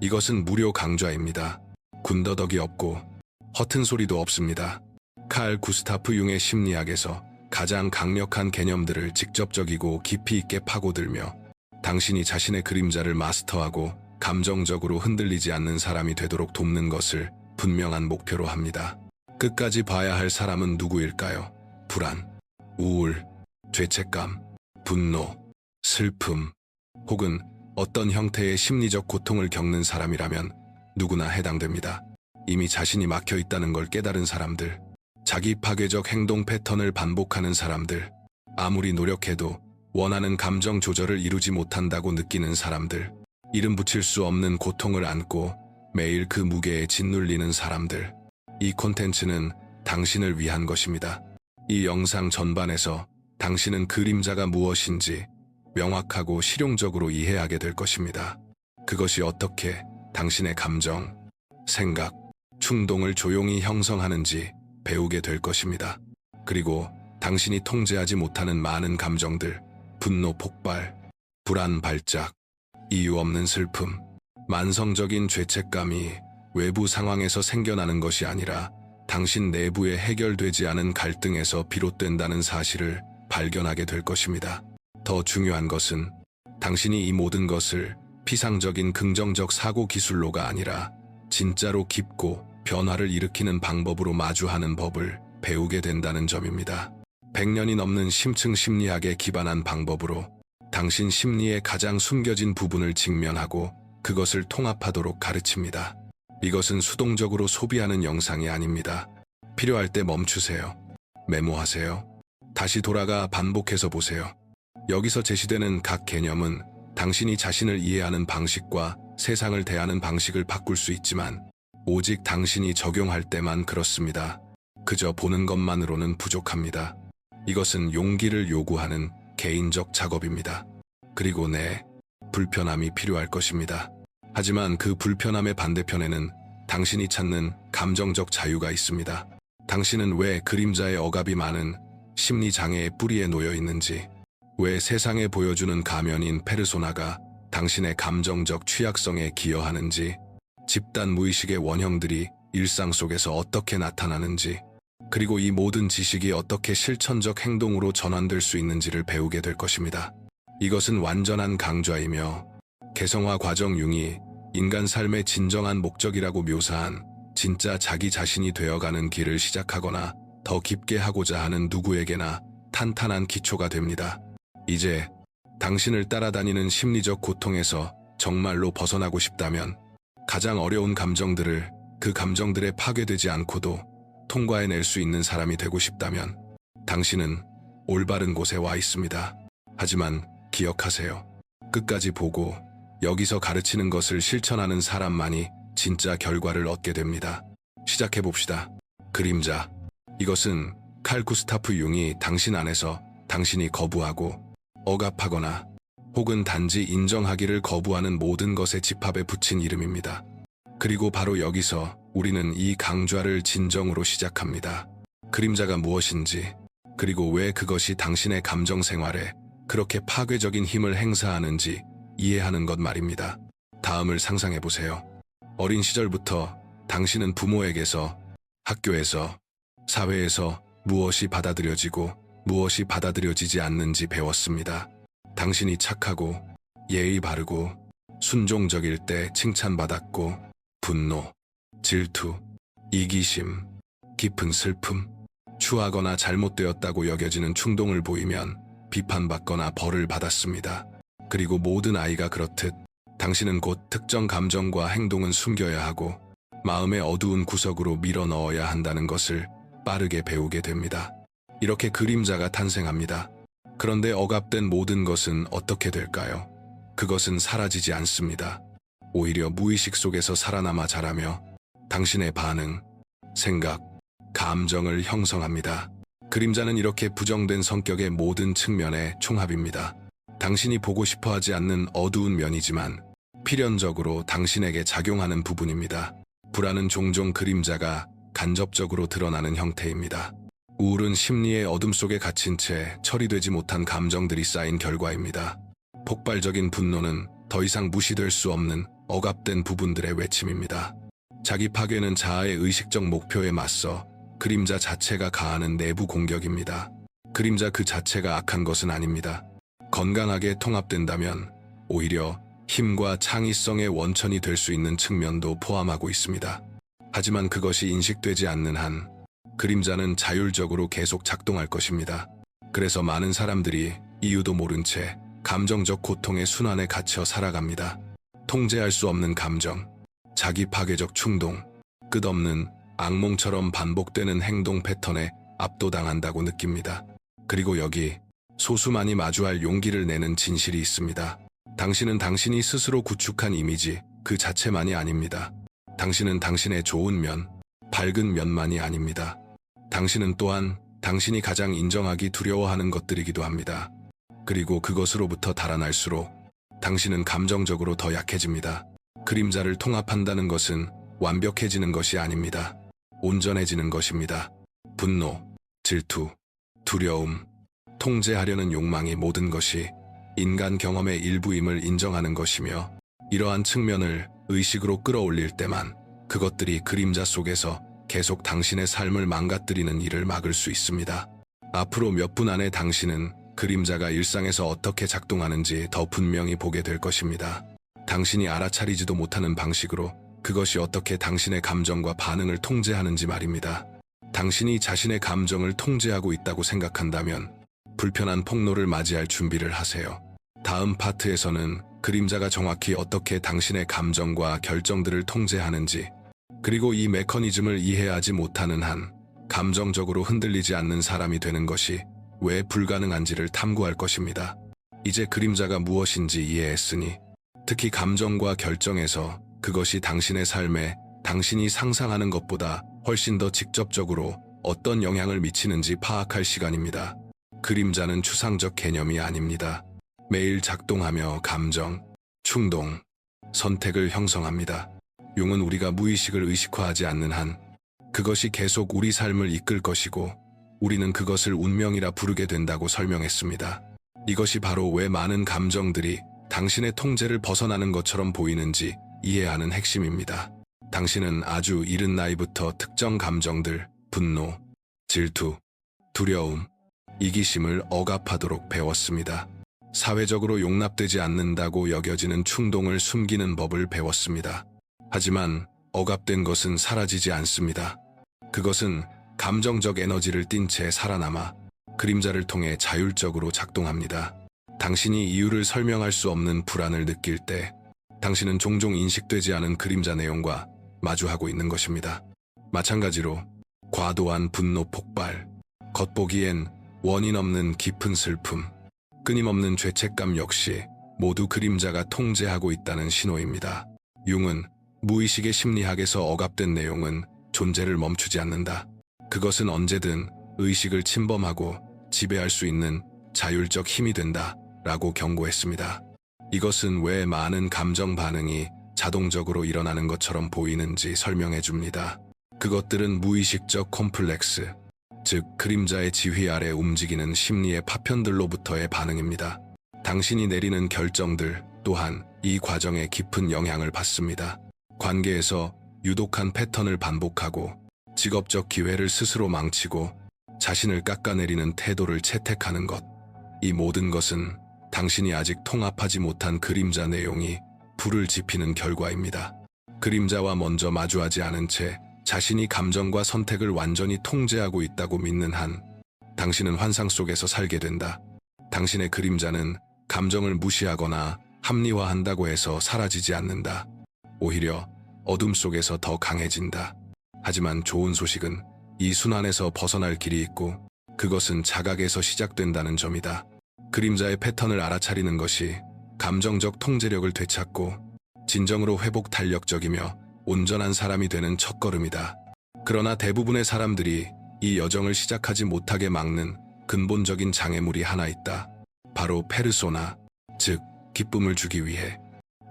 이것은 무료 강좌입니다. 군더더기 없고 허튼 소리도 없습니다. 칼 구스타프 융의 심리학에서 가장 강력한 개념들을 직접적이고 깊이 있게 파고들며 당신이 자신의 그림자를 마스터하고 감정적으로 흔들리지 않는 사람이 되도록 돕는 것을 분명한 목표로 합니다. 끝까지 봐야 할 사람은 누구일까요? 불안, 우울, 죄책감, 분노, 슬픔, 혹은 어떤 형태의 심리적 고통을 겪는 사람이라면 누구나 해당됩니다. 이미 자신이 막혀 있다는 걸 깨달은 사람들, 자기 파괴적 행동 패턴을 반복하는 사람들, 아무리 노력해도 원하는 감정 조절을 이루지 못한다고 느끼는 사람들, 이름 붙일 수 없는 고통을 안고 매일 그 무게에 짓눌리는 사람들. 이 콘텐츠는 당신을 위한 것입니다. 이 영상 전반에서 당신은 그림자가 무엇인지 명확하고 실용적으로 이해하게 될 것입니다. 그것이 어떻게 당신의 감정, 생각, 충동을 조용히 형성하는지 배우게 될 것입니다. 그리고 당신이 통제하지 못하는 많은 감정들, 분노 폭발, 불안 발작, 이유 없는 슬픔, 만성적인 죄책감이 외부 상황에서 생겨나는 것이 아니라 당신 내부의 해결되지 않은 갈등에서 비롯된다는 사실을 발견하게 될 것입니다. 더 중요한 것은 당신이 이 모든 것을 피상적인 긍정적 사고 기술로가 아니라 진짜로 깊고 변화를 일으키는 방법으로 마주하는 법을 배우게 된다는 점입니다. 100년이 넘는 심층 심리학에 기반한 방법으로 당신 심리의 가장 숨겨진 부분을 직면하고 그것을 통합하도록 가르칩니다. 이것은 수동적으로 소비하는 영상이 아닙니다. 필요할 때 멈추세요. 메모하세요. 다시 돌아가 반복해서 보세요. 여기서 제시되는 각 개념은 당신이 자신을 이해하는 방식과 세상을 대하는 방식을 바꿀 수 있지만 오직 당신이 적용할 때만 그렇습니다. 그저 보는 것만으로는 부족합니다. 이것은 용기를 요구하는 개인적 작업입니다. 그리고 불편함이 필요할 것입니다. 하지만 그 불편함의 반대편에는 당신이 찾는 감정적 자유가 있습니다. 당신은 왜 그림자의 억압이 많은 심리장애의 뿌리에 놓여 있는지, 왜 세상에 보여주는 가면인 페르소나가 당신의 감정적 취약성에 기여하는지, 집단 무의식의 원형들이 일상 속에서 어떻게 나타나는지, 그리고 이 모든 지식이 어떻게 실천적 행동으로 전환될 수 있는지를 배우게 될 것입니다. 이것은 완전한 강좌이며 개성화 과정 융이 인간 삶의 진정한 목적이라고 묘사한 진짜 자기 자신이 되어가는 길을 시작하거나 더 깊게 하고자 하는 누구에게나 탄탄한 기초가 됩니다. 이제 당신을 따라다니는 심리적 고통에서 정말로 벗어나고 싶다면, 가장 어려운 감정들을 그 감정들에 파괴되지 않고도 통과해낼 수 있는 사람이 되고 싶다면 당신은 올바른 곳에 와 있습니다. 하지만 기억하세요. 끝까지 보고 여기서 가르치는 것을 실천하는 사람만이 진짜 결과를 얻게 됩니다. 시작해봅시다. 그림자. 이것은 칼 구스타프 융이 당신 안에서 당신이 거부하고 억압하거나 혹은 단지 인정하기를 거부하는 모든 것의 집합에 붙인 이름입니다. 그리고 바로 여기서 우리는 이 강좌를 진정으로 시작합니다. 그림자가 무엇인지, 그리고 왜 그것이 당신의 감정 생활에 그렇게 파괴적인 힘을 행사하는지 이해하는 것 말입니다. 다음을 상상해보세요. 어린 시절부터 당신은 부모에게서, 학교에서, 사회에서 무엇이 받아들여지고 무엇이 받아들여지지 않는지 배웠습니다. 당신이 착하고 예의 바르고 순종적일 때 칭찬받았고, 분노, 질투, 이기심, 깊은 슬픔, 추하거나 잘못되었다고 여겨지는 충동을 보이면 비판받거나 벌을 받았습니다. 그리고 모든 아이가 그렇듯 당신은 곧 특정 감정과 행동은 숨겨야 하고 마음의 어두운 구석으로 밀어 넣어야 한다는 것을 빠르게 배우게 됩니다. 이렇게 그림자가 탄생합니다. 그런데 억압된 모든 것은 어떻게 될까요? 그것은 사라지지 않습니다. 오히려 무의식 속에서 살아남아 자라며 당신의 반응, 생각, 감정을 형성합니다. 그림자는 이렇게 부정된 성격의 모든 측면의 총합입니다. 당신이 보고 싶어 하지 않는 어두운 면이지만 필연적으로 당신에게 작용하는 부분입니다. 불안은 종종 그림자가 간접적으로 드러나는 형태입니다. 우울은 심리의 어둠 속에 갇힌 채 처리되지 못한 감정들이 쌓인 결과입니다. 폭발적인 분노는 더 이상 무시될 수 없는 억압된 부분들의 외침입니다. 자기 파괴는 자아의 의식적 목표에 맞서 그림자 자체가 가하는 내부 공격입니다. 그림자 그 자체가 악한 것은 아닙니다. 건강하게 통합된다면 오히려 힘과 창의성의 원천이 될 수 있는 측면도 포함하고 있습니다. 하지만 그것이 인식되지 않는 한 그림자는 자율적으로 계속 작동할 것입니다. 그래서 많은 사람들이 이유도 모른 채 감정적 고통의 순환에 갇혀 살아갑니다. 통제할 수 없는 감정, 자기 파괴적 충동, 끝없는 악몽처럼 반복되는 행동 패턴에 압도당한다고 느낍니다. 그리고 여기 소수만이 마주할 용기를 내는 진실이 있습니다. 당신은 당신이 스스로 구축한 이미지 그 자체만이 아닙니다. 당신은 당신의 좋은 면, 밝은 면만이 아닙니다. 당신은 또한 당신이 가장 인정하기 두려워하는 것들이기도 합니다. 그리고 그것으로부터 달아날수록 당신은 감정적으로 더 약해집니다. 그림자를 통합한다는 것은 완벽해지는 것이 아닙니다. 온전해지는 것입니다. 분노, 질투, 두려움, 통제하려는 욕망이 모든 것이 인간 경험의 일부임을 인정하는 것이며 이러한 측면을 의식으로 끌어올릴 때만 그것들이 그림자 속에서 계속 당신의 삶을 망가뜨리는 일을 막을 수 있습니다. 앞으로 몇 분 안에 당신은 그림자가 일상에서 어떻게 작동하는지 더 분명히 보게 될 것입니다. 당신이 알아차리지도 못하는 방식으로 그것이 어떻게 당신의 감정과 반응을 통제하는지 말입니다. 당신이 자신의 감정을 통제하고 있다고 생각한다면 불편한 폭로를 맞이할 준비를 하세요. 다음 파트에서는 그림자가 정확히 어떻게 당신의 감정과 결정들을 통제하는지, 그리고 이 메커니즘을 이해하지 못하는 한 감정적으로 흔들리지 않는 사람이 되는 것이 왜 불가능한지를 탐구할 것입니다. 이제 그림자가 무엇인지 이해했으니 특히 감정과 결정에서 그것이 당신의 삶에 당신이 상상하는 것보다 훨씬 더 직접적으로 어떤 영향을 미치는지 파악할 시간입니다. 그림자는 추상적 개념이 아닙니다. 매일 작동하며 감정, 충동, 선택을 형성합니다. 용은 우리가 무의식을 의식화하지 않는 한 그것이 계속 우리 삶을 이끌 것이고 우리는 그것을 운명이라 부르게 된다고 설명했습니다. 이것이 바로 왜 많은 감정들이 당신의 통제를 벗어나는 것처럼 보이는지 이해하는 핵심입니다. 당신은 아주 이른 나이부터 특정 감정들, 분노, 질투, 두려움, 이기심을 억압하도록 배웠습니다. 사회적으로 용납되지 않는다고 여겨지는 충동을 숨기는 법을 배웠습니다. 하지만 억압된 것은 사라지지 않습니다. 그것은 감정적 에너지를 띤 채 살아남아 그림자를 통해 자율적으로 작동합니다. 당신이 이유를 설명할 수 없는 불안을 느낄 때 당신은 종종 인식되지 않은 그림자 내용과 마주하고 있는 것입니다. 마찬가지로 과도한 분노 폭발, 겉보기엔 원인 없는 깊은 슬픔, 끊임없는 죄책감 역시 모두 그림자가 통제하고 있다는 신호입니다. 융은 무의식의 심리학에서 억압된 내용은 존재를 멈추지 않는다. 그것은 언제든 의식을 침범하고 지배할 수 있는 자율적 힘이 된다 라고 경고했습니다. 이것은 왜 많은 감정 반응이 자동적으로 일어나는 것처럼 보이는지 설명해 줍니다. 그것들은 무의식적 콤플렉스, 즉 그림자의 지휘 아래 움직이는 심리의 파편들로부터의 반응입니다. 당신이 내리는 결정들 또한 이 과정에 깊은 영향을 받습니다. 관계에서 유독한 패턴을 반복하고 직업적 기회를 스스로 망치고 자신을 깎아내리는 태도를 채택하는 것, 이 모든 것은 당신이 아직 통합하지 못한 그림자 내용이 불을 지피는 결과입니다. 그림자와 먼저 마주하지 않은 채 자신이 감정과 선택을 완전히 통제하고 있다고 믿는 한 당신은 환상 속에서 살게 된다. 당신의 그림자는 감정을 무시하거나 합리화한다고 해서 사라지지 않는다. 오히려 어둠 속에서 더 강해진다. 하지만 좋은 소식은 이 순환에서 벗어날 길이 있고 그것은 자각에서 시작된다는 점이다. 그림자의 패턴을 알아차리는 것이 감정적 통제력을 되찾고 진정으로 회복 탄력적이며 온전한 사람이 되는 첫걸음이다. 그러나 대부분의 사람들이 이 여정을 시작하지 못하게 막는 근본적인 장애물이 하나 있다. 바로 페르소나, 즉 기쁨을 주기 위해,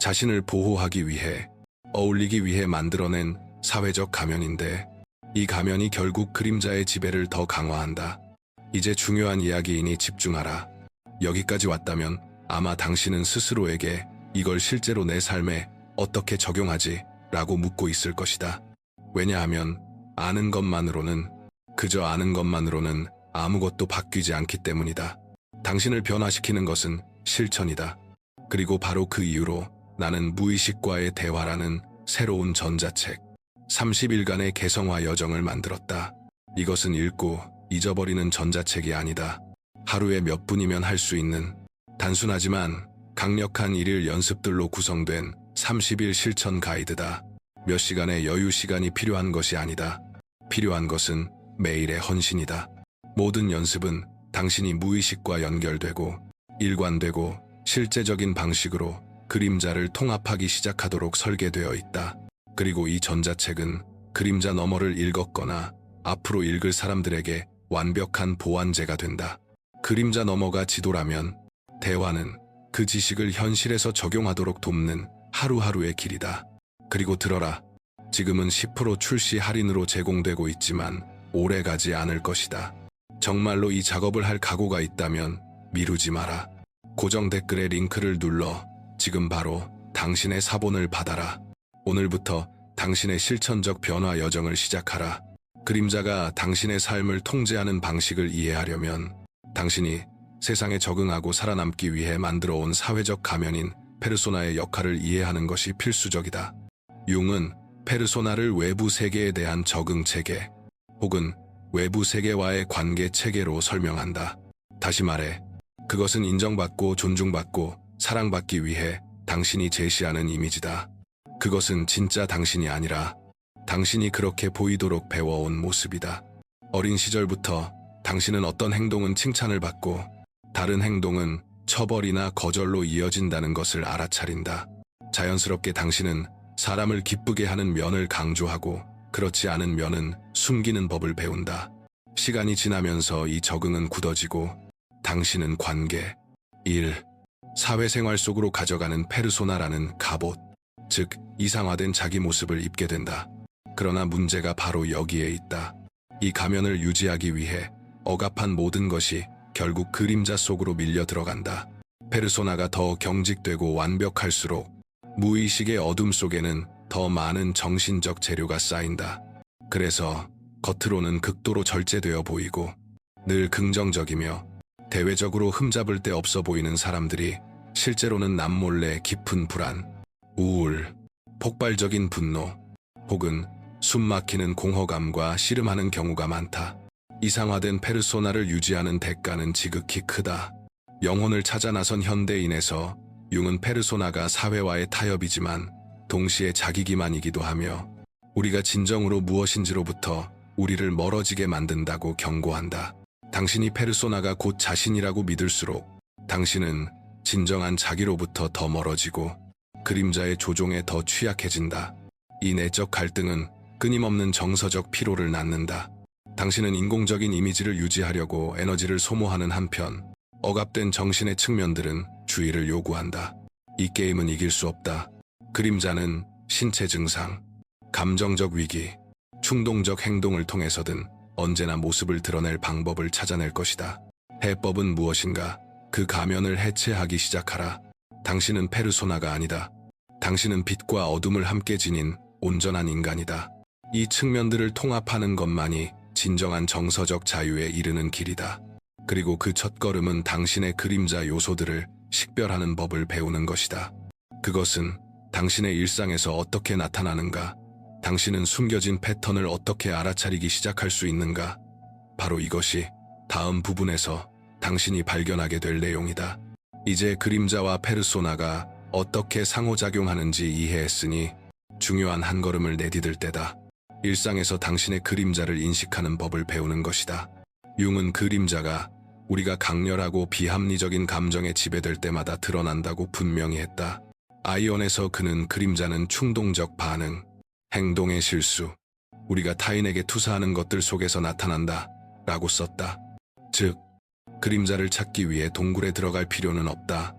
자신을 보호하기 위해, 어울리기 위해 만들어낸 사회적 가면인데 이 가면이 결국 그림자의 지배를 더 강화한다. 이제 중요한 이야기이니 집중하라. 여기까지 왔다면 아마 당신은 스스로에게 이걸 실제로 내 삶에 어떻게 적용하지? 라고 묻고 있을 것이다. 왜냐하면 아는 것만으로는, 그저 아는 것만으로는 아무것도 바뀌지 않기 때문이다. 당신을 변화시키는 것은 실천이다. 그리고 바로 그 이유로 나는 무의식과의 대화라는 새로운 전자책 30일간의 개성화 여정을 만들었다. 이것은 읽고 잊어버리는 전자책이 아니다. 하루에 몇 분이면 할 수 있는 단순하지만 강력한 일일 연습들로 구성된 30일 실천 가이드다. 몇 시간의 여유 시간이 필요한 것이 아니다. 필요한 것은 매일의 헌신이다. 모든 연습은 당신이 무의식과 연결되고 일관되고 실제적인 방식으로 그림자를 통합하기 시작하도록 설계되어 있다. 그리고 이 전자책은 그림자 너머를 읽었거나 앞으로 읽을 사람들에게 완벽한 보완제가 된다. 그림자 너머가 지도라면 대화는 그 지식을 현실에서 적용하도록 돕는 하루하루의 길이다. 그리고 들어라. 지금은 10% 출시 할인으로 제공되고 있지만 오래 가지 않을 것이다. 정말로 이 작업을 할 각오가 있다면 미루지 마라. 고정 댓글에 링크를 눌러 지금 바로 당신의 사본을 받아라. 오늘부터 당신의 실천적 변화 여정을 시작하라. 그림자가 당신의 삶을 통제하는 방식을 이해하려면 당신이 세상에 적응하고 살아남기 위해 만들어온 사회적 가면인 페르소나의 역할을 이해하는 것이 필수적이다. 융은 페르소나를 외부 세계에 대한 적응 체계 혹은 외부 세계와의 관계 체계로 설명한다. 다시 말해, 그것은 인정받고 존중받고 사랑받기 위해 당신이 제시하는 이미지다. 그것은 진짜 당신이 아니라 당신이 그렇게 보이도록 배워온 모습이다. 어린 시절부터 당신은 어떤 행동은 칭찬을 받고 다른 행동은 처벌이나 거절로 이어진다는 것을 알아차린다. 자연스럽게 당신은 사람을 기쁘게 하는 면을 강조하고 그렇지 않은 면은 숨기는 법을 배운다. 시간이 지나면서 이 적응은 굳어지고 당신은 관계, 일, 사회생활 속으로 가져가는 페르소나라는 갑옷, 즉 이상화된 자기 모습을 입게 된다. 그러나 문제가 바로 여기에 있다. 이 가면을 유지하기 위해 억압한 모든 것이 결국 그림자 속으로 밀려 들어간다. 페르소나가 더 경직되고 완벽할수록 무의식의 어둠 속에는 더 많은 정신적 재료가 쌓인다. 그래서 겉으로는 극도로 절제되어 보이고 늘 긍정적이며 대외적으로 흠잡을 데 없어 보이는 사람들이 실제로는 남몰래 깊은 불안, 우울, 폭발적인 분노 혹은 숨막히는 공허감과 씨름하는 경우가 많다. 이상화된 페르소나를 유지하는 대가는 지극히 크다. 영혼을 찾아 나선 현대인에서 융은 페르소나가 사회와의 타협이지만 동시에 자기기만이기도 하며 우리가 진정으로 무엇인지로부터 우리를 멀어지게 만든다고 경고한다. 당신이 페르소나가 곧 자신이라고 믿을수록 당신은 진정한 자기로부터 더 멀어지고 그림자의 조종에 더 취약해진다. 이 내적 갈등은 끊임없는 정서적 피로를 낳는다. 당신은 인공적인 이미지를 유지하려고 에너지를 소모하는 한편 억압된 정신의 측면들은 주의를 요구한다. 이 게임은 이길 수 없다. 그림자는 신체 증상, 감정적 위기, 충동적 행동을 통해서든 언제나 모습을 드러낼 방법을 찾아낼 것이다. 해법은 무엇인가? 그 가면을 해체하기 시작하라. 당신은 페르소나가 아니다. 당신은 빛과 어둠을 함께 지닌 온전한 인간이다. 이 측면들을 통합하는 것만이 진정한 정서적 자유에 이르는 길이다. 그리고 그 첫걸음은 당신의 그림자 요소들을 식별하는 법을 배우는 것이다. 그것은 당신의 일상에서 어떻게 나타나는가? 당신은 숨겨진 패턴을 어떻게 알아차리기 시작할 수 있는가? 바로 이것이 다음 부분에서 당신이 발견하게 될 내용이다. 이제 그림자와 페르소나가 어떻게 상호작용하는지 이해했으니 중요한 한 걸음을 내디딜 때다. 일상에서 당신의 그림자를 인식하는 법을 배우는 것이다. 융은 그림자가 우리가 강렬하고 비합리적인 감정에 지배될 때마다 드러난다고 분명히 했다. 아이언에서 그는 그림자는 충동적 반응, 행동의 실수, 우리가 타인에게 투사하는 것들 속에서 나타난다 라고 썼다. 즉, 그림자를 찾기 위해 동굴에 들어갈 필요는 없다.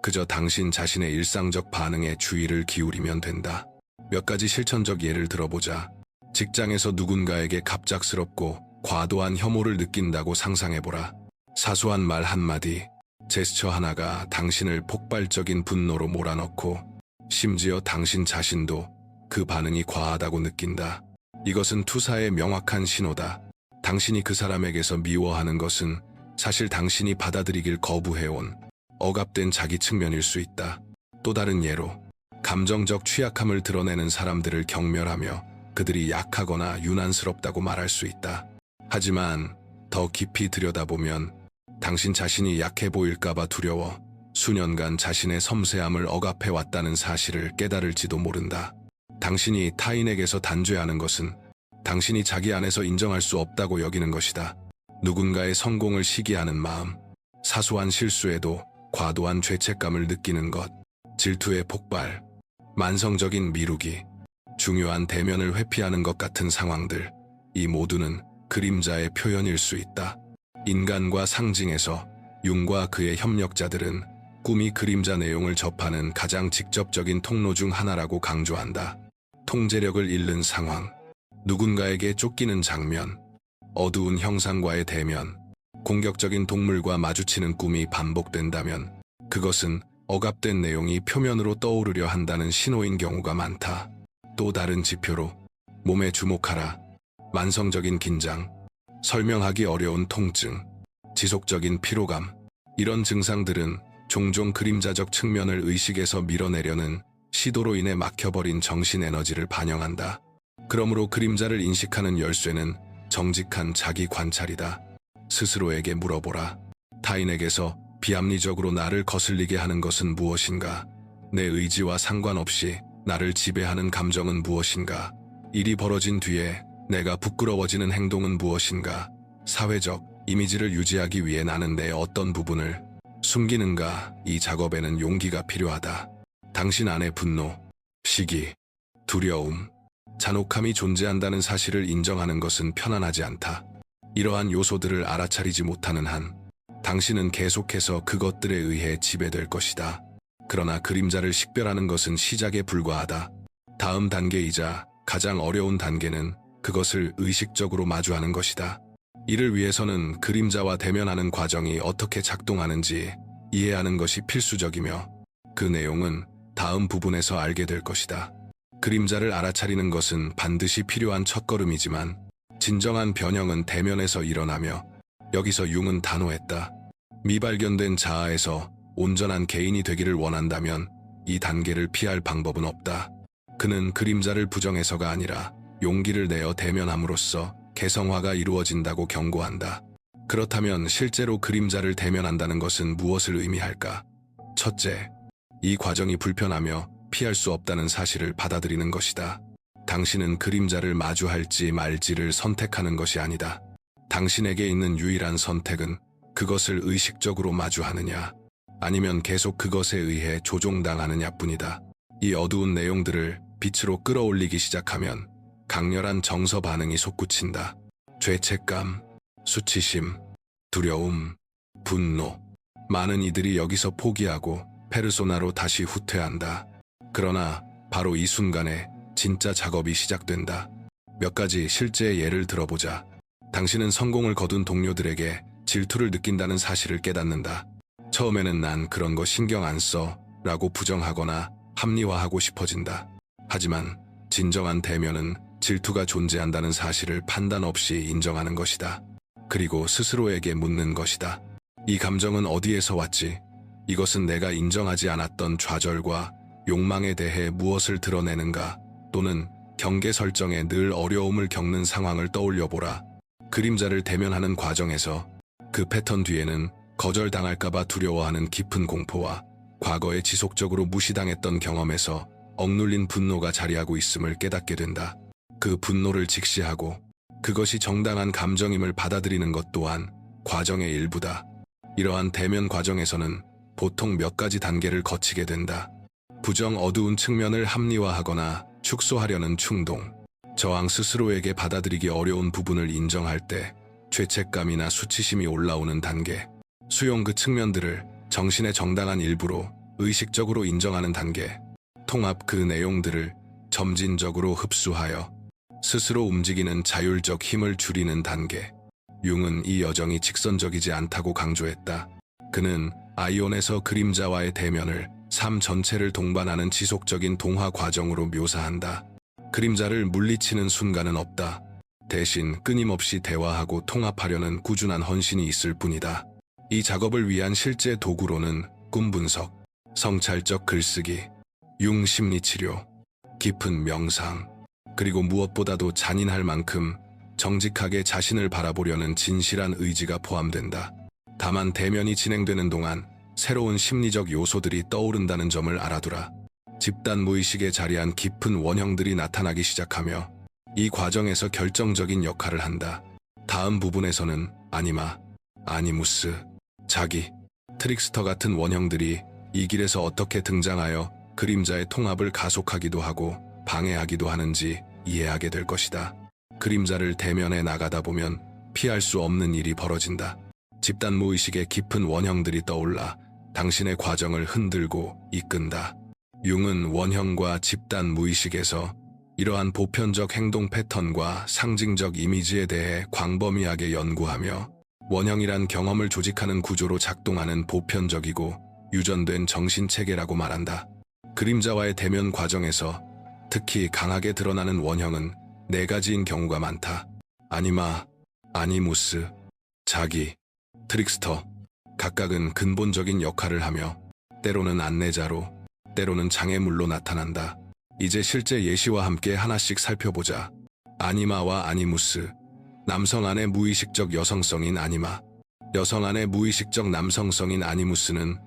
그저 당신 자신의 일상적 반응에 주의를 기울이면 된다. 몇 가지 실천적 예를 들어보자. 직장에서 누군가에게 갑작스럽고 과도한 혐오를 느낀다고 상상해보라. 사소한 말 한마디, 제스처 하나가 당신을 폭발적인 분노로 몰아넣고 심지어 당신 자신도 그 반응이 과하다고 느낀다. 이것은 투사의 명확한 신호다. 당신이 그 사람에게서 미워하는 것은 사실 당신이 받아들이길 거부해온 억압된 자기 측면일 수 있다. 또 다른 예로 감정적 취약함을 드러내는 사람들을 경멸하며 그들이 약하거나 유난스럽다고 말할 수 있다. 하지만 더 깊이 들여다보면 당신 자신이 약해 보일까봐 두려워 수년간 자신의 섬세함을 억압해왔다는 사실을 깨달을지도 모른다. 당신이 타인에게서 단죄하는 것은 당신이 자기 안에서 인정할 수 없다고 여기는 것이다. 누군가의 성공을 시기하는 마음, 사소한 실수에도 과도한 죄책감을 느끼는 것, 질투의 폭발, 만성적인 미루기, 중요한 대면을 회피하는 것 같은 상황들, 이 모두는 그림자의 표현일 수 있다. 인간과 상징에서 융과 그의 협력자들은 꿈이 그림자 내용을 접하는 가장 직접적인 통로 중 하나라고 강조한다. 통제력을 잃는 상황, 누군가에게 쫓기는 장면, 어두운 형상과의 대면, 공격적인 동물과 마주치는 꿈이 반복된다면 그것은 억압된 내용이 표면으로 떠오르려 한다는 신호인 경우가 많다. 또 다른 지표로 몸에 주목하라. 만성적인 긴장, 설명하기 어려운 통증, 지속적인 피로감, 이런 증상들은 종종 그림자적 측면을 의식에서 밀어내려는 시도로 인해 막혀버린 정신 에너지를 반영한다. 그러므로 그림자를 인식하는 열쇠는 정직한 자기 관찰이다. 스스로에게 물어보라. 타인에게서 비합리적으로 나를 거슬리게 하는 것은 무엇인가? 내 의지와 상관없이 나를 지배하는 감정은 무엇인가? 일이 벌어진 뒤에 내가 부끄러워지는 행동은 무엇인가? 사회적 이미지를 유지하기 위해 나는 내 어떤 부분을 숨기는가? 이 작업에는 용기가 필요하다. 당신 안에 분노, 시기, 두려움, 잔혹함이 존재한다는 사실을 인정하는 것은 편안하지 않다. 이러한 요소들을 알아차리지 못하는 한 당신은 계속해서 그것들에 의해 지배될 것이다. 그러나 그림자를 식별하는 것은 시작에 불과하다. 다음 단계이자 가장 어려운 단계는 그것을 의식적으로 마주하는 것이다. 이를 위해서는 그림자와 대면하는 과정이 어떻게 작동하는지 이해하는 것이 필수적이며 그 내용은 다음 부분에서 알게 될 것이다. 그림자를 알아차리는 것은 반드시 필요한 첫걸음이지만 진정한 변형은 대면에서 일어나며 여기서 융은 단호했다. 미발견된 자아에서 온전한 개인이 되기를 원한다면 이 단계를 피할 방법은 없다. 그는 그림자를 부정해서가 아니라 용기를 내어 대면함으로써 개성화가 이루어진다고 경고한다. 그렇다면 실제로 그림자를 대면한다는 것은 무엇을 의미할까? 첫째, 이 과정이 불편하며 피할 수 없다는 사실을 받아들이는 것이다. 당신은 그림자를 마주할지 말지를 선택하는 것이 아니다. 당신에게 있는 유일한 선택은 그것을 의식적으로 마주하느냐, 아니면 계속 그것에 의해 조종당하느냐 뿐이다. 이 어두운 내용들을 빛으로 끌어올리기 시작하면 강렬한 정서 반응이 솟구친다. 죄책감, 수치심, 두려움, 분노. 많은 이들이 여기서 포기하고 페르소나로 다시 후퇴한다. 그러나 바로 이 순간에 진짜 작업이 시작된다. 몇 가지 실제 예를 들어보자. 당신은 성공을 거둔 동료들에게 질투를 느낀다는 사실을 깨닫는다. 처음에는 난 그런 거 신경 안 써 라고 부정하거나 합리화하고 싶어진다. 하지만 진정한 대면은 질투가 존재한다는 사실을 판단 없이 인정하는 것이다. 그리고 스스로에게 묻는 것이다. 이 감정은 어디에서 왔지? 이것은 내가 인정하지 않았던 좌절과 욕망에 대해 무엇을 드러내는가? 또는 경계 설정에 늘 어려움을 겪는 상황을 떠올려보라. 그림자를 대면하는 과정에서 그 패턴 뒤에는 거절당할까봐 두려워하는 깊은 공포와 과거에 지속적으로 무시당했던 경험에서 억눌린 분노가 자리하고 있음을 깨닫게 된다. 그 분노를 직시하고 그것이 정당한 감정임을 받아들이는 것 또한 과정의 일부다. 이러한 대면 과정에서는 보통 몇 가지 단계를 거치게 된다. 부정 어두운 측면을 합리화하거나 축소하려는 충동, 저항 스스로에게 받아들이기 어려운 부분을 인정할 때 죄책감이나 수치심이 올라오는 단계, 수용 그 측면들을 정신의 정당한 일부로 의식적으로 인정하는 단계, 통합 그 내용들을 점진적으로 흡수하여 스스로 움직이는 자율적 힘을 줄이는 단계. 융은 이 여정이 직선적이지 않다고 강조했다. 그는 아이온에서 그림자와의 대면을 삶 전체를 동반하는 지속적인 동화 과정으로 묘사한다. 그림자를 물리치는 순간은 없다. 대신 끊임없이 대화하고 통합하려는 꾸준한 헌신이 있을 뿐이다. 이 작업을 위한 실제 도구로는 꿈 분석, 성찰적 글쓰기, 융 심리치료, 깊은 명상, 그리고 무엇보다도 잔인할 만큼 정직하게 자신을 바라보려는 진실한 의지가 포함된다. 다만 대면이 진행되는 동안 새로운 심리적 요소들이 떠오른다는 점을 알아두라. 집단 무의식에 자리한 깊은 원형들이 나타나기 시작하며 이 과정에서 결정적인 역할을 한다. 다음 부분에서는 아니마, 아니무스, 자기, 트릭스터 같은 원형들이 이 길에서 어떻게 등장하여 그림자의 통합을 가속하기도 하고 방해하기도 하는지 이해하게 될 것이다. 그림자를 대면해 나가다 보면 피할 수 없는 일이 벌어진다. 집단 무의식의 깊은 원형들이 떠올라 당신의 과정을 흔들고 이끈다. 융은 원형과 집단 무의식에서 이러한 보편적 행동 패턴과 상징적 이미지에 대해 광범위하게 연구하며 원형이란 경험을 조직하는 구조로 작동하는 보편적이고 유전된 정신체계라고 말한다. 그림자와의 대면 과정에서 특히 강하게 드러나는 원형은 4가지인 경우가 많다. 아니마, 아니무스, 자기, 트릭스터. 각각은 근본적인 역할을 하며 때로는 안내자로, 때로는 장애물로 나타난다. 이제 실제 예시와 함께 하나씩 살펴보자. 아니마와 아니무스. 남성 안의 무의식적 여성성인 아니마, 여성 안의 무의식적 남성성인 아니무스는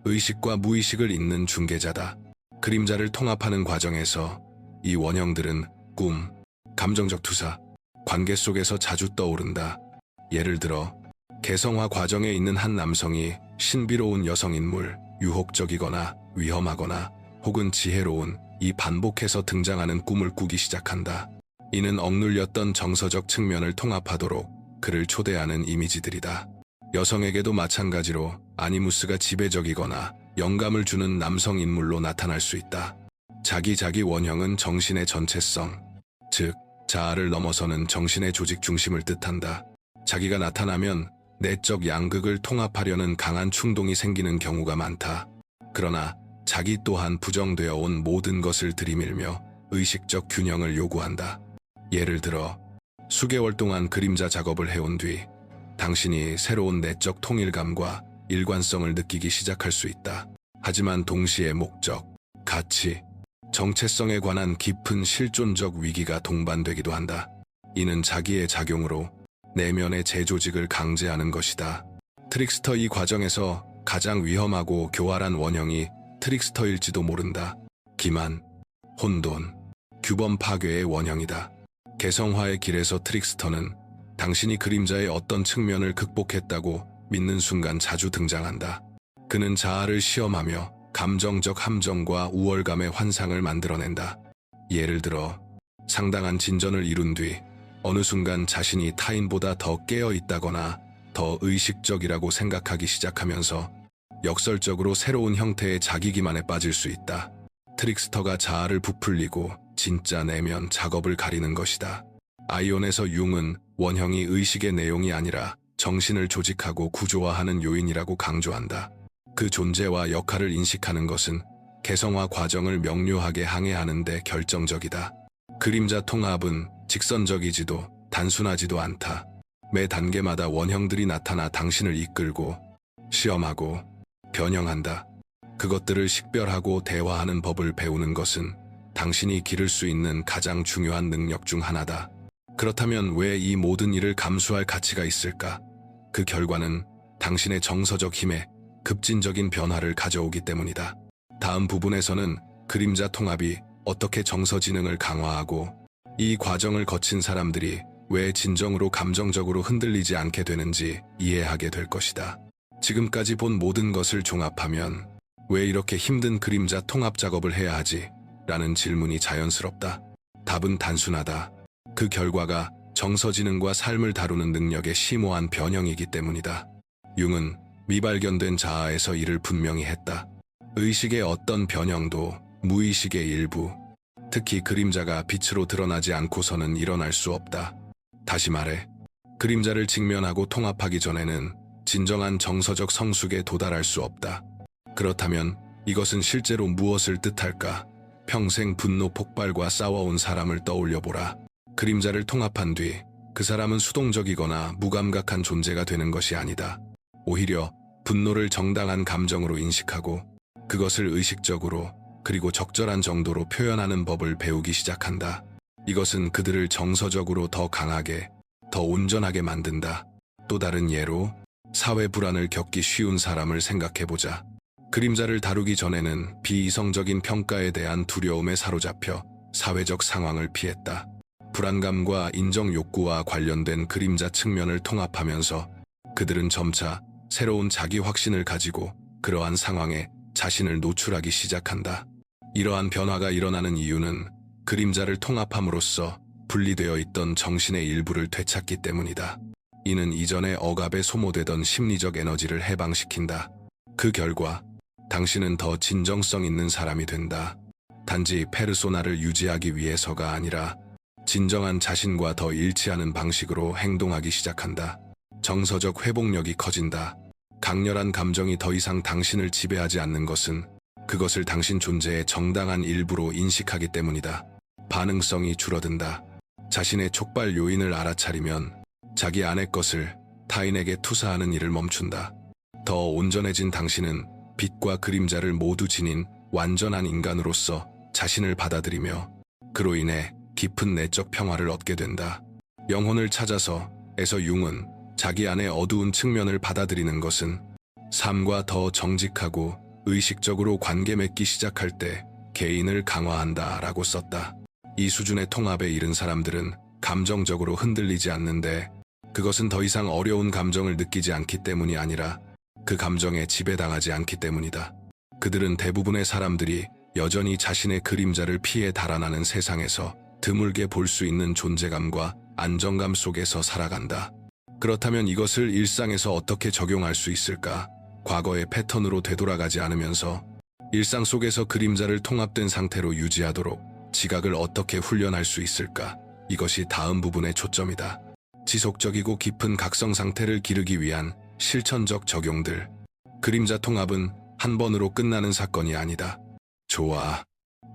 의식과 무의식을 잇는 중개자다. 그림자를 통합하는 과정에서 이 원형들은 꿈, 감정적 투사, 관계 속에서 자주 떠오른다. 예를 들어 개성화 과정에 있는 한 남성이 신비로운 여성인물, 유혹적이거나 위험하거나 혹은 지혜로운 이 반복해서 등장하는 꿈을 꾸기 시작한다. 이는 억눌렸던 정서적 측면을 통합하도록 그를 초대하는 이미지들이다. 여성에게도 마찬가지로 아니무스가 지배적이거나 영감을 주는 남성 인물로 나타날 수 있다. 자기 원형은 정신의 전체성, 즉 자아를 넘어서는 정신의 조직 중심을 뜻한다. 자기가 나타나면 내적 양극을 통합하려는 강한 충동이 생기는 경우가 많다. 그러나 자기 또한 부정되어 온 모든 것을 들이밀며 의식적 균형을 요구한다. 예를 들어 수개월 동안 그림자 작업을 해온 뒤 당신이 새로운 내적 통일감과 일관성을 느끼기 시작할 수 있다. 하지만 동시에 목적, 가치, 정체성에 관한 깊은 실존적 위기가 동반되기도 한다. 이는 자기의 작용으로 내면의 재조직을 강제하는 것이다. 트릭스터 이 과정에서 가장 위험하고 교활한 원형이 트릭스터일지도 모른다. 기만, 혼돈, 규범 파괴의 원형이다. 개성화의 길에서 트릭스터는 당신이 그림자의 어떤 측면을 극복했다고 믿는 순간 자주 등장한다. 그는 자아를 시험하며 감정적 함정과 우월감의 환상을 만들어낸다. 예를 들어 상당한 진전을 이룬 뒤 어느 순간 자신이 타인보다 더 깨어있다거나 더 의식적이라고 생각하기 시작하면서 역설적으로 새로운 형태의 자기 기만에 빠질 수 있다. 트릭스터가 자아를 부풀리고 진짜 내면 작업을 가리는 것이다. 아이온에서 융은 원형이 의식의 내용이 아니라 정신을 조직하고 구조화하는 요인이라고 강조한다. 그 존재와 역할을 인식하는 것은 개성화 과정을 명료하게 항해하는 데 결정적이다. 그림자 통합은 직선적이지도 단순하지도 않다. 매 단계마다 원형들이 나타나 당신을 이끌고 시험하고 변형한다. 그것들을 식별하고 대화하는 법을 배우는 것은 당신이 기를 수 있는 가장 중요한 능력 중 하나다. 그렇다면 왜 이 모든 일을 감수할 가치가 있을까? 그 결과는 당신의 정서적 힘에 급진적인 변화를 가져오기 때문이다. 다음 부분에서는 그림자 통합이 어떻게 정서 지능을 강화하고 이 과정을 거친 사람들이 왜 진정으로 감정적으로 흔들리지 않게 되는지 이해하게 될 것이다. 지금까지 본 모든 것을 종합하면 왜 이렇게 힘든 그림자 통합 작업을 해야 하지? 라는 질문이 자연스럽다. 답은 단순하다. 그 결과가 정서지능과 삶을 다루는 능력의 심오한 변형이기 때문이다. 융은 미발견된 자아에서 이를 분명히 했다. 의식의 어떤 변형도 무의식의 일부, 특히 그림자가 빛으로 드러나지 않고서는 일어날 수 없다. 다시 말해, 그림자를 직면하고 통합하기 전에는 진정한 정서적 성숙에 도달할 수 없다. 그렇다면 이것은 실제로 무엇을 뜻할까? 평생 분노 폭발과 싸워온 사람을 떠올려보라. 그림자를 통합한 뒤 그 사람은 수동적이거나 무감각한 존재가 되는 것이 아니다. 오히려 분노를 정당한 감정으로 인식하고 그것을 의식적으로 그리고 적절한 정도로 표현하는 법을 배우기 시작한다. 이것은 그들을 정서적으로 더 강하게, 더 온전하게 만든다. 또 다른 예로 사회 불안을 겪기 쉬운 사람을 생각해보자. 그림자를 다루기 전에는 비이성적인 평가에 대한 두려움에 사로잡혀 사회적 상황을 피했다. 불안감과 인정 욕구와 관련된 그림자 측면을 통합하면서 그들은 점차 새로운 자기 확신을 가지고 그러한 상황에 자신을 노출하기 시작한다. 이러한 변화가 일어나는 이유는 그림자를 통합함으로써 분리되어 있던 정신의 일부를 되찾기 때문이다. 이는 이전에 억압에 소모되던 심리적 에너지를 해방시킨다. 그 결과 당신은 더 진정성 있는 사람이 된다. 단지 페르소나를 유지하기 위해서가 아니라 진정한 자신과 더 일치하는 방식으로 행동하기 시작한다. 정서적 회복력이 커진다. 강렬한 감정이 더 이상 당신을 지배하지 않는 것은 그것을 당신 존재의 정당한 일부로 인식하기 때문이다. 반응성이 줄어든다. 자신의 촉발 요인을 알아차리면 자기 안의 것을 타인에게 투사하는 일을 멈춘다. 더 온전해진 당신은 빛과 그림자를 모두 지닌 완전한 인간으로서 자신을 받아들이며 그로 인해 깊은 내적 평화를 얻게 된다. 영혼을 찾아서 에서 융은 자기 안의 어두운 측면을 받아들이는 것은 삶과 더 정직하고 의식적으로 관계 맺기 시작할 때 개인을 강화한다 라고 썼다. 이 수준의 통합에 이른 사람들은 감정적으로 흔들리지 않는데 그것은 더 이상 어려운 감정을 느끼지 않기 때문이 아니라 그 감정에 지배당하지 않기 때문이다. 그들은 대부분의 사람들이 여전히 자신의 그림자를 피해 달아나는 세상에서 드물게 볼 수 있는 존재감과 안정감 속에서 살아간다. 그렇다면 이것을 일상에서 어떻게 적용할 수 있을까? 과거의 패턴으로 되돌아가지 않으면서 일상 속에서 그림자를 통합된 상태로 유지하도록 지각을 어떻게 훈련할 수 있을까? 이것이 다음 부분의 초점이다. 지속적이고 깊은 각성 상태를 기르기 위한 실천적 적용들. 그림자 통합은 한 번으로 끝나는 사건이 아니다. 좋아,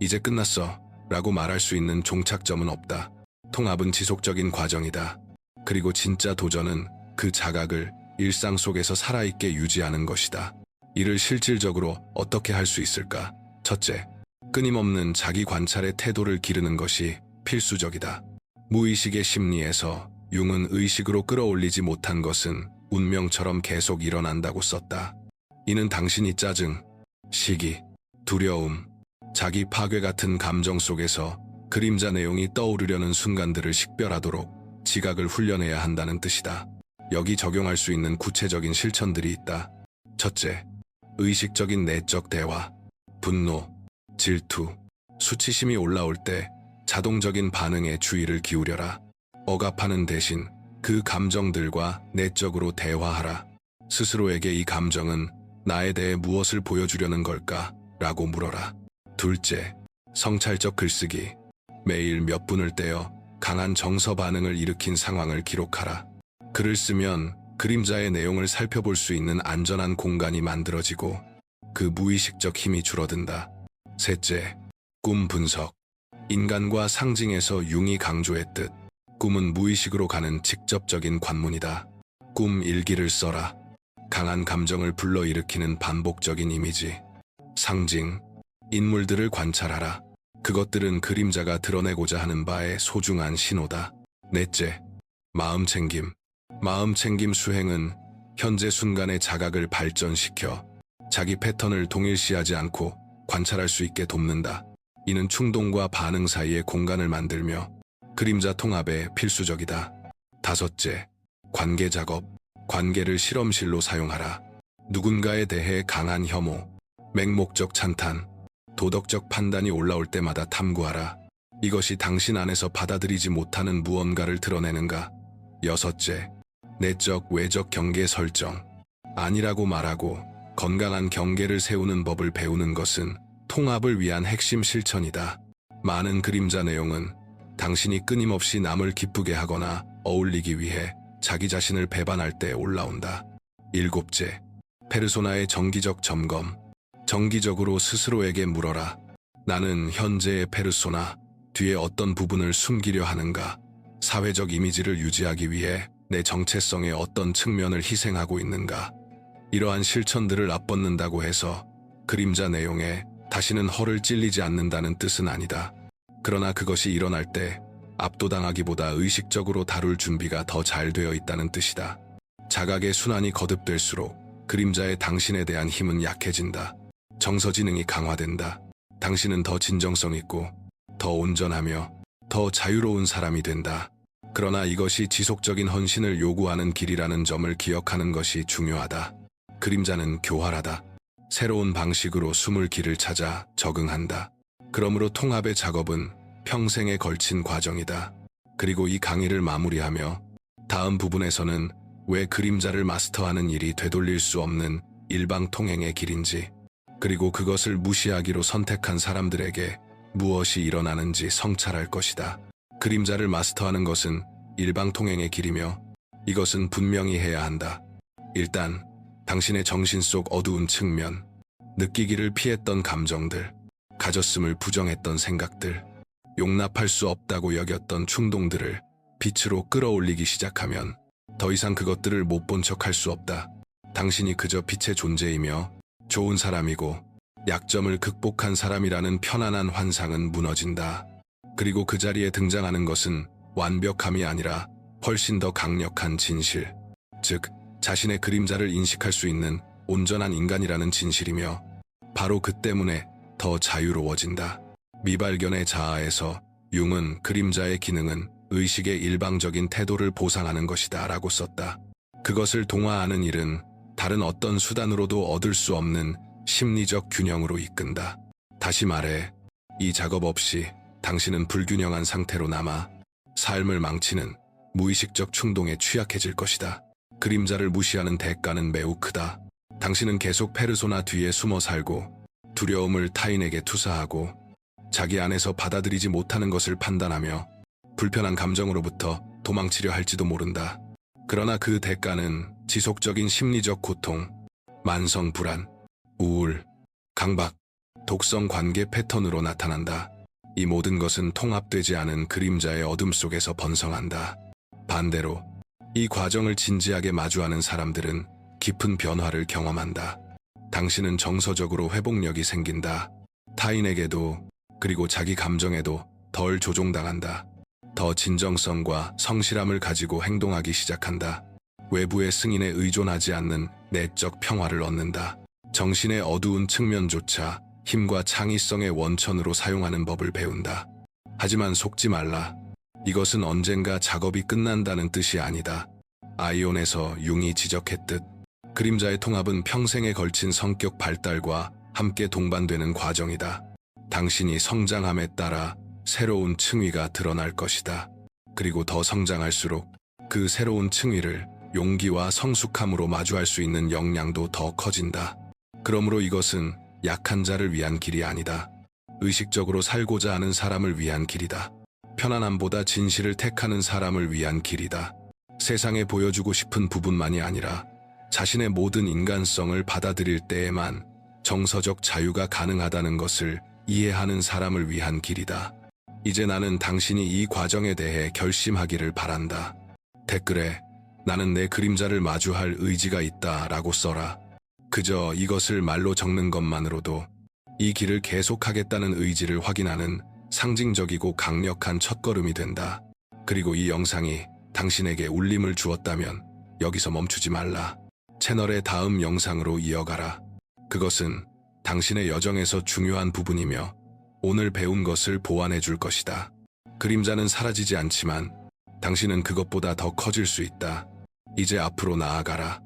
이제 끝났어 라고 말할 수 있는 종착점은 없다. 통합은 지속적인 과정이다. 그리고 진짜 도전은 그 자각을 일상 속에서 살아있게 유지하는 것이다. 이를 실질적으로 어떻게 할 수 있을까? 첫째, 끊임없는 자기 관찰의 태도를 기르는 것이 필수적이다. 무의식의 심리에서 융은 의식으로 끌어올리지 못한 것은 운명처럼 계속 일어난다고 썼다. 이는 당신이 짜증, 시기, 두려움, 자기 파괴 같은 감정 속에서 그림자 내용이 떠오르려는 순간들을 식별하도록 지각을 훈련해야 한다는 뜻이다. 여기 적용할 수 있는 구체적인 실천들이 있다. 첫째, 의식적인 내적 대화. 분노, 질투, 수치심이 올라올 때 자동적인 반응에 주의를 기울여라. 억압하는 대신 그 감정들과 내적으로 대화하라. 스스로에게 이 감정은 나에 대해 무엇을 보여주려는 걸까? 라고 물어라. 둘째, 성찰적 글쓰기. 매일 몇 분을 떼어 강한 정서 반응을 일으킨 상황을 기록하라. 글을 쓰면 그림자의 내용을 살펴볼 수 있는 안전한 공간이 만들어지고 그 무의식적 힘이 줄어든다. 셋째, 꿈 분석. 인간과 상징에서 융이 강조했듯 꿈은 무의식으로 가는 직접적인 관문이다. 꿈 일기를 써라. 강한 감정을 불러일으키는 반복적인 이미지, 상징, 인물들을 관찰하라. 그것들은 그림자가 드러내고자 하는 바의 소중한 신호다. 넷째, 마음챙김. 마음챙김 수행은 현재 순간의 자각을 발전시켜 자기 패턴을 동일시하지 않고 관찰할 수 있게 돕는다. 이는 충동과 반응 사이의 공간을 만들며 그림자 통합에 필수적이다. 다섯째, 관계 작업. 관계를 실험실로 사용하라. 누군가에 대해 강한 혐오, 맹목적 찬탄, 도덕적 판단이 올라올 때마다 탐구하라. 이것이 당신 안에서 받아들이지 못하는 무언가를 드러내는가? 여섯째, 내적 외적 경계 설정. 아니라고 말하고 건강한 경계를 세우는 법을 배우는 것은 통합을 위한 핵심 실천이다. 많은 그림자 내용은 당신이 끊임없이 남을 기쁘게 하거나 어울리기 위해 자기 자신을 배반할 때 올라온다. 일곱째, 페르소나의 정기적 점검. 정기적으로 스스로에게 물어라. 나는 현재의 페르소나, 뒤에 어떤 부분을 숨기려 하는가? 사회적 이미지를 유지하기 위해 내 정체성의 어떤 측면을 희생하고 있는가? 이러한 실천들을 앞벗는다고 해서 그림자 내용에 다시는 허를 찔리지 않는다는 뜻은 아니다. 그러나 그것이 일어날 때 압도당하기보다 의식적으로 다룰 준비가 더 잘 되어 있다는 뜻이다. 자각의 순환이 거듭될수록 그림자의 당신에 대한 힘은 약해진다. 정서지능이 강화된다. 당신은 더 진정성 있고 더 온전하며 더 자유로운 사람이 된다. 그러나 이것이 지속적인 헌신을 요구하는 길이라는 점을 기억하는 것이 중요하다. 그림자는 교활하다. 새로운 방식으로 숨을 길을 찾아 적응한다. 그러므로 통합의 작업은 평생에 걸친 과정이다. 그리고 이 강의를 마무리하며 다음 부분에서는 왜 그림자를 마스터하는 일이 되돌릴 수 없는 일방통행의 길인지, 그리고 그것을 무시하기로 선택한 사람들에게 무엇이 일어나는지 성찰할 것이다. 그림자를 마스터하는 것은 일방통행의 길이며 이것은 분명히 해야 한다. 일단 당신의 정신 속 어두운 측면, 느끼기를 피했던 감정들, 가졌음을 부정했던 생각들, 용납할 수 없다고 여겼던 충동들을 빛으로 끌어올리기 시작하면 더 이상 그것들을 못 본 척할 수 없다. 당신이 그저 빛의 존재이며 좋은 사람이고 약점을 극복한 사람이라는 편안한 환상은 무너진다. 그리고 그 자리에 등장하는 것은 완벽함이 아니라 훨씬 더 강력한 진실, 즉 자신의 그림자를 인식할 수 있는 온전한 인간이라는 진실이며 바로 그 때문에 더 자유로워진다. 미발견의 자아에서 융은 그림자의 기능은 의식의 일방적인 태도를 보상하는 것이다 라고 썼다. 그것을 동화하는 일은 다른 어떤 수단으로도 얻을 수 없는 심리적 균형으로 이끈다. 다시 말해, 이 작업 없이 당신은 불균형한 상태로 남아 삶을 망치는 무의식적 충동에 취약해질 것이다. 그림자를 무시하는 대가는 매우 크다. 당신은 계속 페르소나 뒤에 숨어 살고 두려움을 타인에게 투사하고 자기 안에서 받아들이지 못하는 것을 판단하며 불편한 감정으로부터 도망치려 할지도 모른다. 그러나 그 대가는 지속적인 심리적 고통, 만성 불안, 우울, 강박, 독성 관계 패턴으로 나타난다. 이 모든 것은 통합되지 않은 그림자의 어둠 속에서 번성한다. 반대로 이 과정을 진지하게 마주하는 사람들은 깊은 변화를 경험한다. 당신은 정서적으로 회복력이 생긴다. 타인에게도 그리고 자기 감정에도 덜 조종당한다. 더 진정성과 성실함을 가지고 행동하기 시작한다. 외부의 승인에 의존하지 않는 내적 평화를 얻는다. 정신의 어두운 측면조차 힘과 창의성의 원천으로 사용하는 법을 배운다. 하지만 속지 말라. 이것은 언젠가 작업이 끝난다는 뜻이 아니다. 아이온에서 융이 지적했듯 그림자의 통합은 평생에 걸친 성격 발달과 함께 동반되는 과정이다. 당신이 성장함에 따라 새로운 층위가 드러날 것이다. 그리고 더 성장할수록 그 새로운 층위를 용기와 성숙함으로 마주할 수 있는 역량도 더 커진다. 그러므로 이것은 약한 자를 위한 길이 아니다. 의식적으로 살고자 하는 사람을 위한 길이다. 편안함보다 진실을 택하는 사람을 위한 길이다. 세상에 보여주고 싶은 부분만이 아니라 자신의 모든 인간성을 받아들일 때에만 정서적 자유가 가능하다는 것을 이해하는 사람을 위한 길이다. 이제 나는 당신이 이 과정에 대해 결심하기를 바란다. 댓글에 나는 내 그림자를 마주할 의지가 있다 라고 써라. 그저 이것을 말로 적는 것만으로도 이 길을 계속하겠다는 의지를 확인하는 상징적이고 강력한 첫걸음이 된다. 그리고 이 영상이 당신에게 울림을 주었다면 여기서 멈추지 말라. 채널의 다음 영상으로 이어가라. 그것은 당신의 여정에서 중요한 부분이며 오늘 배운 것을 보완해 줄 것이다. 그림자는 사라지지 않지만 당신은 그것보다 더 커질 수 있다. 이제 앞으로 나아가라.